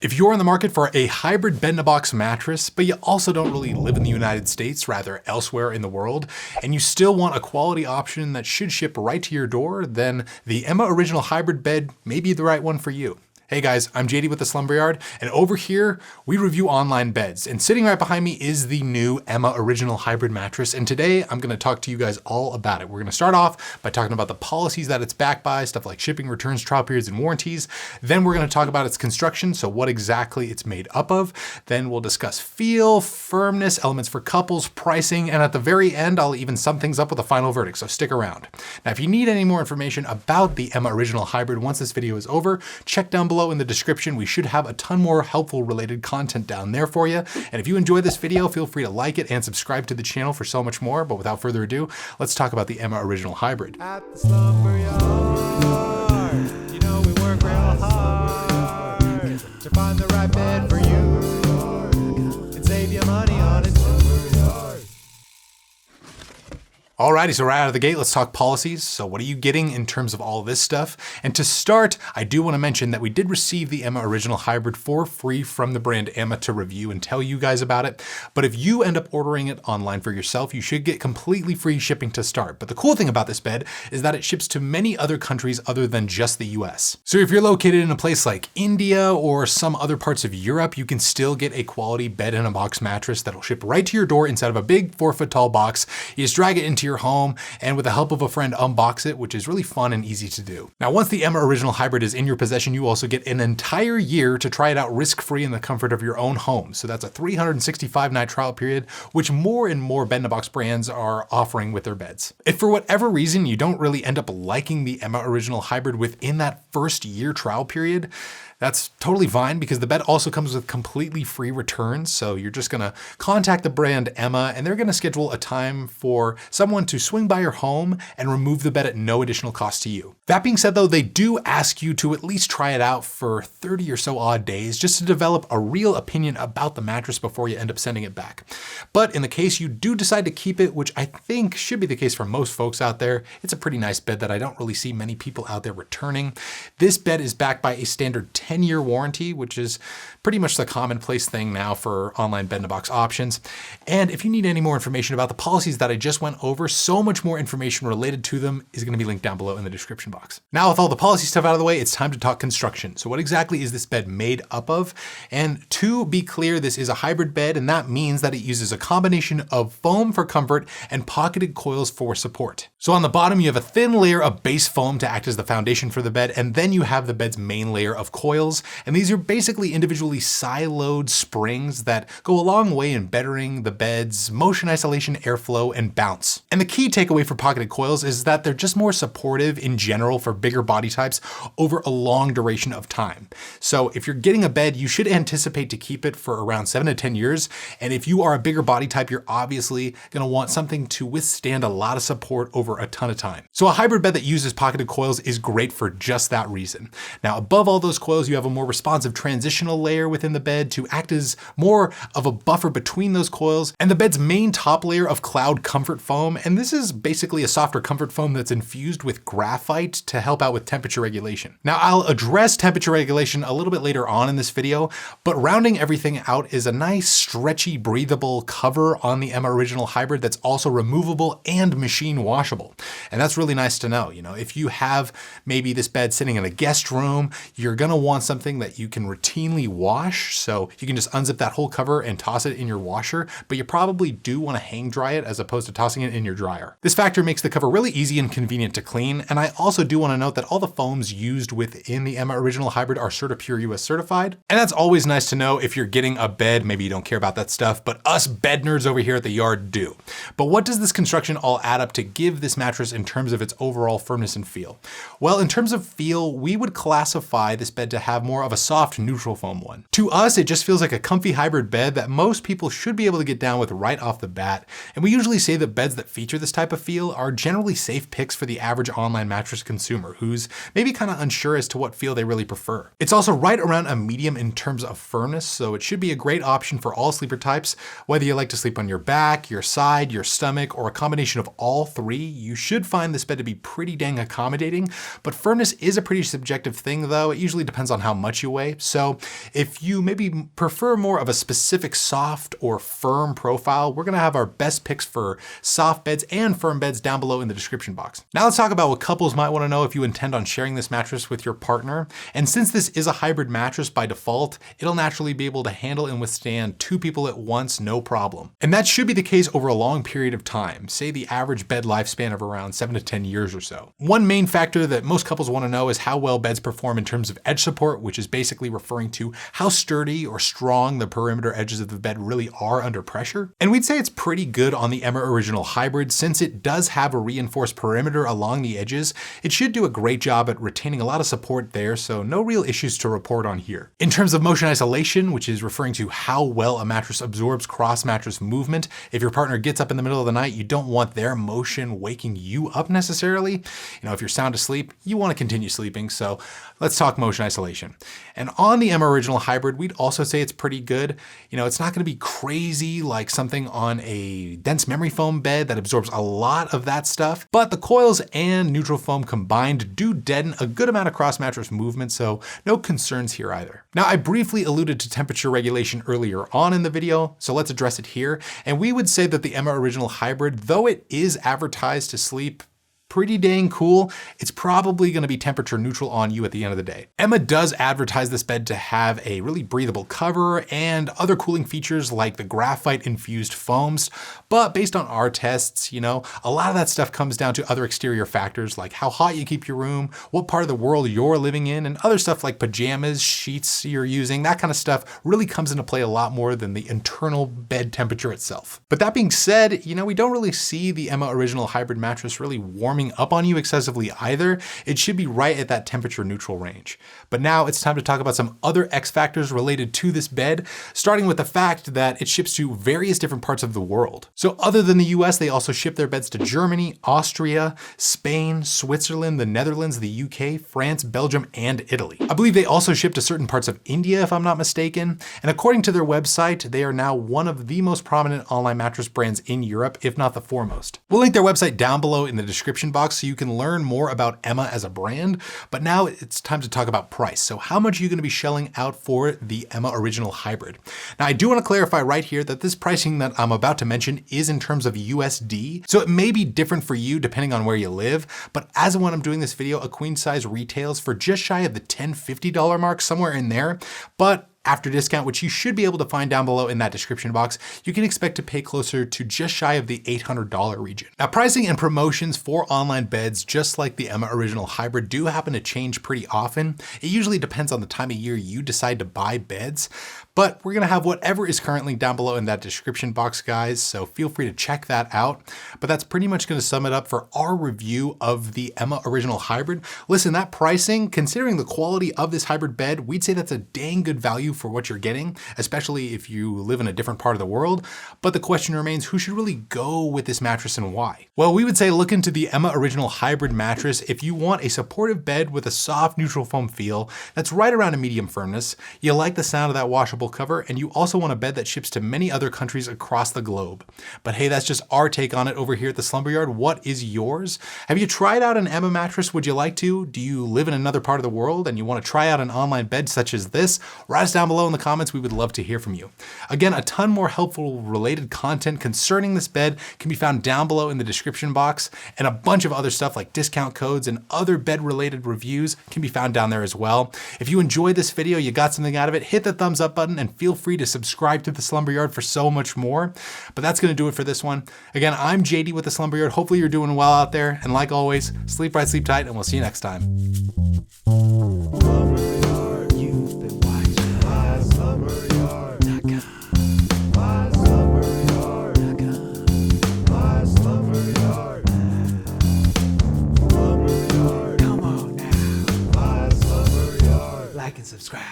If you're in the market for a hybrid bed-in-a-box mattress, but you also don't really live in the United States, rather elsewhere in the world, and you still want a quality option that should ship right to your door, then the Emma Original Hybrid Bed may be the right one for you. Hey guys, I'm JD with the Slumber Yard, and over here, we review online beds. And sitting right behind me is the new Emma Original Hybrid Mattress, and today I'm gonna talk to you guys all about it. We're gonna start off by talking about the policies that it's backed by, stuff like shipping, returns, trial periods, and warranties. Then we're gonna talk about its construction, so what exactly it's made up of. Then we'll discuss feel, firmness, elements for couples, pricing, and at the very end, I'll even sum things up with a final verdict, so stick around. Now, if you need any more information about the Emma Original Hybrid once this video is over, check down below in the description. We should have a ton more helpful related content down there for you. And if you enjoyed this video, feel free to like it and subscribe to the channel for so much more. But without further ado, let's talk about the Emma Original Hybrid. At the Slumber Yard, you know we work real hard to find the right bed for you and save you money on it. Alrighty, so right out of the gate, let's talk policies. So what are you getting in terms of all this stuff? And to start, I do want to mention that we did receive the Emma Original Hybrid for free from the brand Emma to review and tell you guys about it. But if you end up ordering it online for yourself, you should get completely free shipping to start. But the cool thing about this bed is that it ships to many other countries other than just the US. So if you're located in a place like India or some other parts of Europe, you can still get a quality bed-in-a-box mattress that'll ship right to your door inside of a big 4-foot tall box. You just drag it into your home and with the help of a friend unbox it, which is really fun and easy to do. Now, once the Emma Original Hybrid is in your possession, you also get an entire year to try it out risk-free in the comfort of your own home. So that's a 365-night trial period, which more and more bed-in-a-box brands are offering with their beds. If for whatever reason you don't really end up liking the Emma Original Hybrid within that first year trial period, that's totally fine because the bed also comes with completely free returns. So you're just gonna contact the brand Emma and they're gonna schedule a time for someone to swing by your home and remove the bed at no additional cost to you. That being said though, they do ask you to at least try it out for 30 or so odd days just to develop a real opinion about the mattress before you end up sending it back. But in the case you do decide to keep it, which I think should be the case for most folks out there, it's a pretty nice bed that I don't really see many people out there returning. This bed is backed by a standard 10-year warranty, which is pretty much the commonplace thing now for online bed-in-a-box options. And if you need any more information about the policies that I just went over, so much more information related to them is going to be linked down below in the description box. Now, with all the policy stuff out of the way, it's time to talk construction. So what exactly is this bed made up of? And to be clear, this is a hybrid bed, and that means that it uses a combination of foam for comfort and pocketed coils for support. So on the bottom, you have a thin layer of base foam to act as the foundation for the bed, and then you have the bed's main layer of coils. And these are basically individually siloed springs that go a long way in bettering the bed's motion isolation, airflow, and bounce. And the key takeaway for pocketed coils is that they're just more supportive in general for bigger body types over a long duration of time. So if you're getting a bed, you should anticipate to keep it for around 7 to 10 years. And if you are a bigger body type, you're obviously gonna want something to withstand a lot of support over a ton of time. So a hybrid bed that uses pocketed coils is great for just that reason. Now, above all those coils, you have a more responsive transitional layer within the bed to act as more of a buffer between those coils, and the bed's main top layer of cloud comfort foam. And this is basically a softer comfort foam that's infused with graphite to help out with temperature regulation. Now, I'll address temperature regulation a little bit later on in this video, but rounding everything out is a nice, stretchy, breathable cover on the Emma Original Hybrid that's also removable and machine washable. And that's really nice to know. You know, if you have maybe this bed sitting in a guest room, you're gonna want something that you can routinely wash. So you can just unzip that whole cover and toss it in your washer, but you probably do want to hang dry it as opposed to tossing it in your dryer. This factor makes the cover really easy and convenient to clean. And I also do want to note that all the foams used within the Emma Original Hybrid are CertaPure US certified. And that's always nice to know if you're getting a bed. Maybe you don't care about that stuff, but us bed nerds over here at the yard do. But what does this construction all add up to give this mattress in terms of its overall firmness and feel? Well, in terms of feel, we would classify this bed to have more of a soft neutral foam one. To us, it just feels like a comfy hybrid bed that most people should be able to get down with right off the bat. And we usually say that beds that feature this type of feel are generally safe picks for the average online mattress consumer who's maybe kind of unsure as to what feel they really prefer. It's also right around a medium in terms of firmness, so it should be a great option for all sleeper types. Whether you like to sleep on your back, your side, your stomach, or a combination of all three, you should find this bed to be pretty dang accommodating, but firmness is a pretty subjective thing though. It usually depends on how much you weigh. So if you maybe prefer more of a specific soft or firm profile, we're gonna have our best picks for soft beds and firm beds down below in the description box. Now let's talk about what couples might wanna know if you intend on sharing this mattress with your partner. And since this is a hybrid mattress by default, it'll naturally be able to handle and withstand 2 people at once, no problem. And that should be the case over a long period of time, say the average bed lifespan of around 7 to 10 years or so. One main factor that most couples want to know is how well beds perform in terms of edge support, which is basically referring to how sturdy or strong the perimeter edges of the bed really are under pressure. And we'd say it's pretty good on the Emma Original Hybrid. Since it does have a reinforced perimeter along the edges, it should do a great job at retaining a lot of support there, so no real issues to report on here. In terms of motion isolation, which is referring to how well a mattress absorbs cross-mattress movement, if your partner gets up in the middle of the night, you don't want their motion waking you up necessarily. If you're sound asleep, you want to continue sleeping, so let's talk motion isolation. And on the Emma Original Hybrid, we'd also say it's pretty good. It's not going to be crazy like something on a dense memory foam bed that absorbs a lot of that stuff, but the coils and neutral foam combined do deaden a good amount of cross-mattress movement, so no concerns here either. Now, I briefly alluded to temperature regulation earlier on in the video, so let's address it here. And we would say that the Emma Original Hybrid, though it is advertised to sleep pretty dang cool, it's probably going to be temperature neutral on you at the end of the day. Emma does advertise this bed to have a really breathable cover and other cooling features like the graphite infused foams, but based on our tests, a lot of that stuff comes down to other exterior factors like how hot you keep your room, what part of the world you're living in, and other stuff like pajamas, sheets you're using. That kind of stuff really comes into play a lot more than the internal bed temperature itself. But that being said, we don't really see the Emma Original Hybrid mattress really warming up on you excessively either. It should be right at that temperature neutral range. But now it's time to talk about some other X factors related to this bed, starting with the fact that it ships to various different parts of the world. So other than the US, they also ship their beds to Germany, Austria, Spain, Switzerland, the Netherlands, the UK, France, Belgium, and Italy. I believe they also ship to certain parts of India, if I'm not mistaken. And according to their website, they are now one of the most prominent online mattress brands in Europe, if not the foremost. We'll link their website down below in the description box so you can learn more about Emma as a brand. But now it's time to talk about price. So how much are you going to be shelling out for the Emma Original Hybrid? Now, I do want to clarify right here that this pricing that I'm about to mention is in terms of USD. So it may be different for you depending on where you live. But as of when I'm doing this video, a queen size retails for just shy of the $10-50 mark, somewhere in there. But after discount, which you should be able to find down below in that description box, you can expect to pay closer to just shy of the $800 region. Now, pricing and promotions for online beds, just like the Emma Original Hybrid, do happen to change pretty often. It usually depends on the time of year you decide to buy beds, but we're gonna have whatever is currently down below in that description box, guys, so feel free to check that out. But that's pretty much gonna sum it up for our review of the Emma Original Hybrid. Listen, that pricing, considering the quality of this hybrid bed, we'd say that's a dang good value for what you're getting, especially if you live in a different part of the world. But the question remains, who should really go with this mattress and why? Well, we would say look into the Emma Original Hybrid mattress if you want a supportive bed with a soft neutral foam feel that's right around a medium firmness, you like the sound of that washable cover, and you also want a bed that ships to many other countries across the globe. But hey, that's just our take on it over here at the Slumber Yard. What is yours? Have you tried out an Emma mattress? Would you like to? Do you live in another part of the world and you want to try out an online bed such as this? Write us down below in the comments. We would love to hear from you. Again, a ton more helpful related content concerning this bed can be found down below in the description box, and a bunch of other stuff like discount codes and other bed related reviews can be found down there as well. If you enjoyed this video, you got something out of it, hit the thumbs up button and feel free to subscribe to the Slumber Yard for so much more. But that's going to do it for this one. Again, I'm JD with the Slumber Yard. Hopefully you're doing well out there, and like always, sleep right, sleep tight, and we'll see you next time. You've been watching my Slumber Yard. My Slumber Yard. My Slumber Yard. Slumber Yard. Come on now. My Slumber Yard. Like and subscribe.